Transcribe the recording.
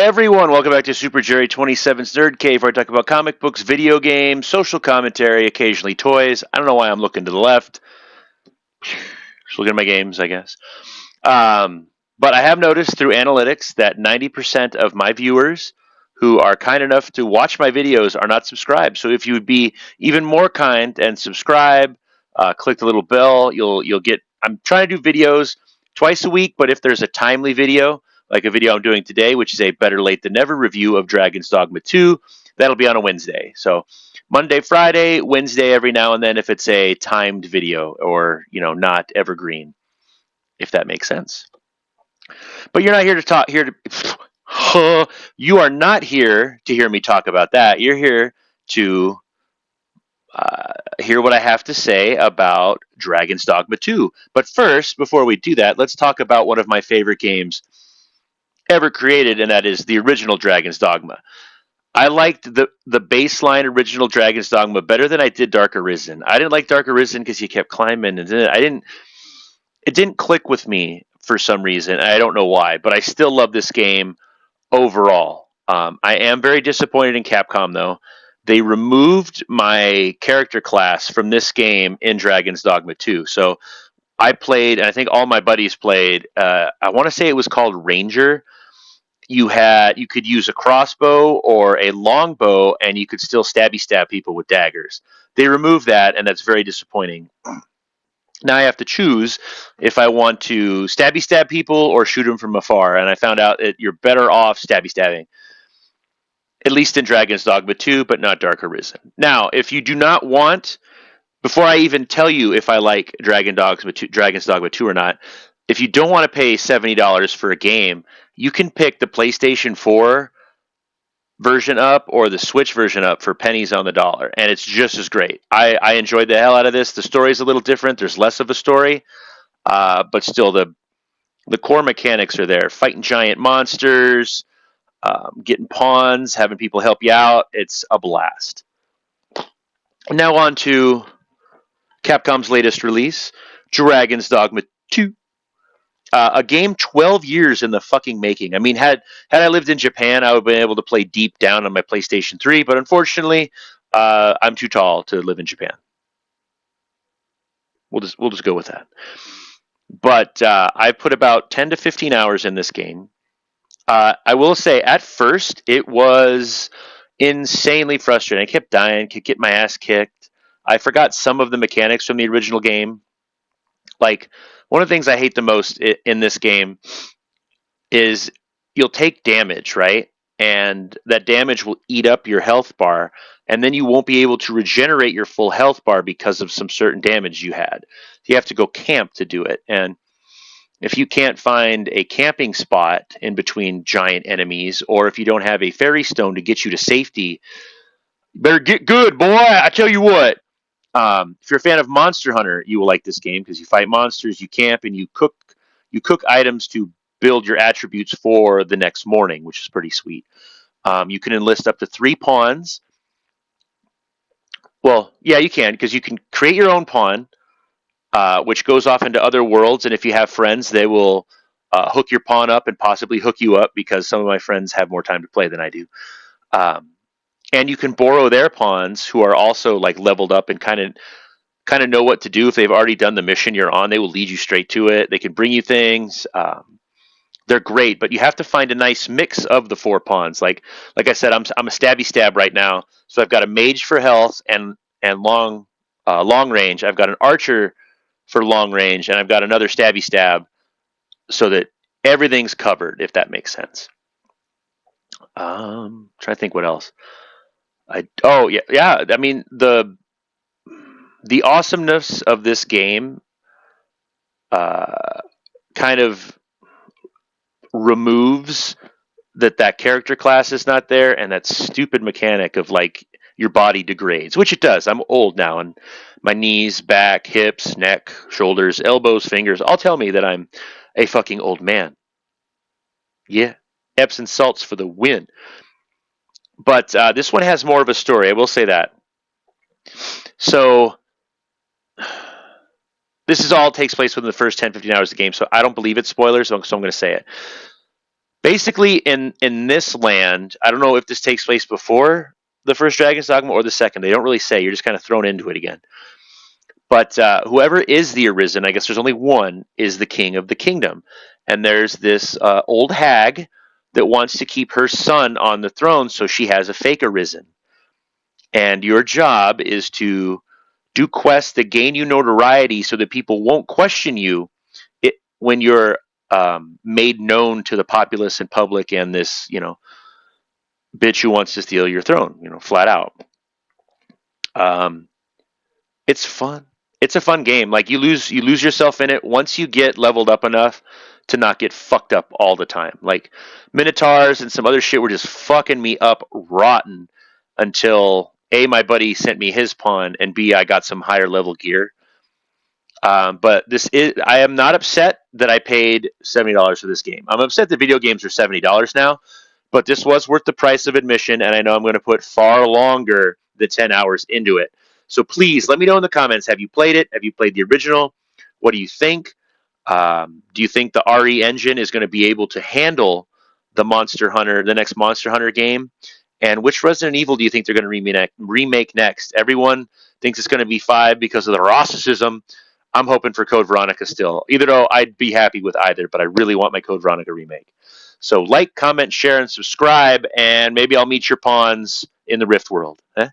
everyone, welcome back to Super Jerry 27's Nerd Cave, where I talk about comic books, video games, social commentary, occasionally toys. I don't know why I'm looking to the left. Just looking at my games, I guess. But I have noticed through analytics that 90% of my viewers who are kind enough to watch my videos are not subscribed. So if you would be even more kind and subscribe, click the little bell, you'll get. I'm trying to do videos twice a week, but if there's a timely video, like a video I'm doing today, which is a better late than never review of Dragon's Dogma 2, that'll be on a Wednesday. So Monday, Friday, Wednesday every now and then if it's a timed video or, not evergreen, if that makes sense. But you're not here to talk you are not here to hear me talk about that. You're here to hear what I have to say about Dragon's Dogma 2. But first, before we do that, let's talk about one of my favorite games ever created, and that is the original Dragon's Dogma. I liked the baseline original Dragon's Dogma better than I did Dark Arisen. I didn't like Dark Arisen because you kept climbing, and it didn't click with me for some reason. I don't know why, but I still love this game overall. I am very disappointed in Capcom, though. They removed my character class from this game in Dragon's Dogma 2. So I played, and I think all my buddies played, I want to say it was called Ranger. You could use a crossbow or a longbow, and you could still stab people with daggers. They removed that, and that's very disappointing. Now I have to choose if I want to stab people or shoot them from afar, and I found out that you're better off stabbing. At least in Dragon's Dogma 2, but not Dark Arisen. Now, if you do not want, before I even tell you if I like Dragon's Dogma 2 or not, if you don't want to pay $70 for a game, you can pick the PlayStation 4 version up or the Switch version up for pennies on the dollar, and it's just as great. I enjoyed the hell out of this. The story's a little different. There's less of a story, but still the core mechanics are there. Fighting giant monsters, getting pawns, having people help you out. It's a blast. Now on to Capcom's latest release, Dragon's Dogma 2. A game 12 years in the fucking making. I mean, had I lived in Japan, I would have been able to play Deep Down on my PlayStation 3, but unfortunately, I'm too tall to live in Japan. We'll just go with that. But I put about 10 to 15 hours in this game. I will say, at first, it was insanely frustrating. I kept dying, kept getting my ass kicked. I forgot some of the mechanics from the original game. Like, one of the things I hate the most in this game is you'll take damage, right? And that damage will eat up your health bar, and then you won't be able to regenerate your full health bar because of some certain damage you had. You have to go camp to do it. And if you can't find a camping spot in between giant enemies, or if you don't have a fairy stone to get you to safety, you better get good, boy. I tell you what. If you're a fan of Monster Hunter, you will like this game because you fight monsters, you camp, and you cook items to build your attributes for the next morning, which is pretty sweet. You can enlist up to 3 pawns. Well, yeah, you can, because you can create your own pawn, which goes off into other worlds, and if you have friends, they will hook your pawn up and possibly hook you up, because some of my friends have more time to play than I do. And you can borrow their pawns, who are also like leveled up and kind of know what to do. If they've already done the mission you're on, they will lead you straight to it. They can bring you things. They're great, but you have to find a nice mix of the 4 pawns. Like I said, I'm a stab right now, so I've got a mage for health and long range. I've got an archer for long range, and I've got another stab, so that everything's covered, if that makes sense. Trying to think what else. I mean, the awesomeness of this game kind of removes that character class is not there, and that stupid mechanic of like your body degrades, which it does. I'm old now, and my knees, back, hips, neck, shoulders, elbows, fingers all tell me that I'm a fucking old man. Yeah, Epsom salts for the win. But this one has more of a story, I will say that. So this is all takes place within the first 10, 15 hours of the game, so I don't believe it's spoilers, so I'm going to say it. Basically, in this land, I don't know if this takes place before the first Dragon's Dogma or the second. They don't really say. You're just kind of thrown into it again. But whoever is the Arisen, I guess there's only one, is the king of the kingdom. And there's this old hag that wants to keep her son on the throne, so she has a fake Arisen. And your job is to do quests that gain you notoriety so that people won't question you when you're made known to the populace and public and this, bitch who wants to steal your throne, flat out. Um, it's fun. It's a fun game. Like you lose yourself in it once you get leveled up enough to not get fucked up all the time. Like Minotaurs and some other shit were just fucking me up rotten until A, my buddy sent me his pawn, and B, I got some higher level gear. But I am not upset that I paid $70 for this game. I'm upset that video games are $70 now, but this was worth the price of admission, and I know I'm going to put far longer than 10 hours into it. So please let me know in the comments. Have you played it? Have you played the original? What do you think? Do you think the RE engine is going to be able to handle the next Monster Hunter game? And which Resident Evil do you think they're going to remake next? Everyone thinks it's going to be 5 because of the Rossicism. I'm hoping for Code Veronica still. Either though I'd be happy with either, but I really want my Code Veronica remake. So like, comment, share, and subscribe, and maybe I'll meet your pawns in the Rift world. Eh?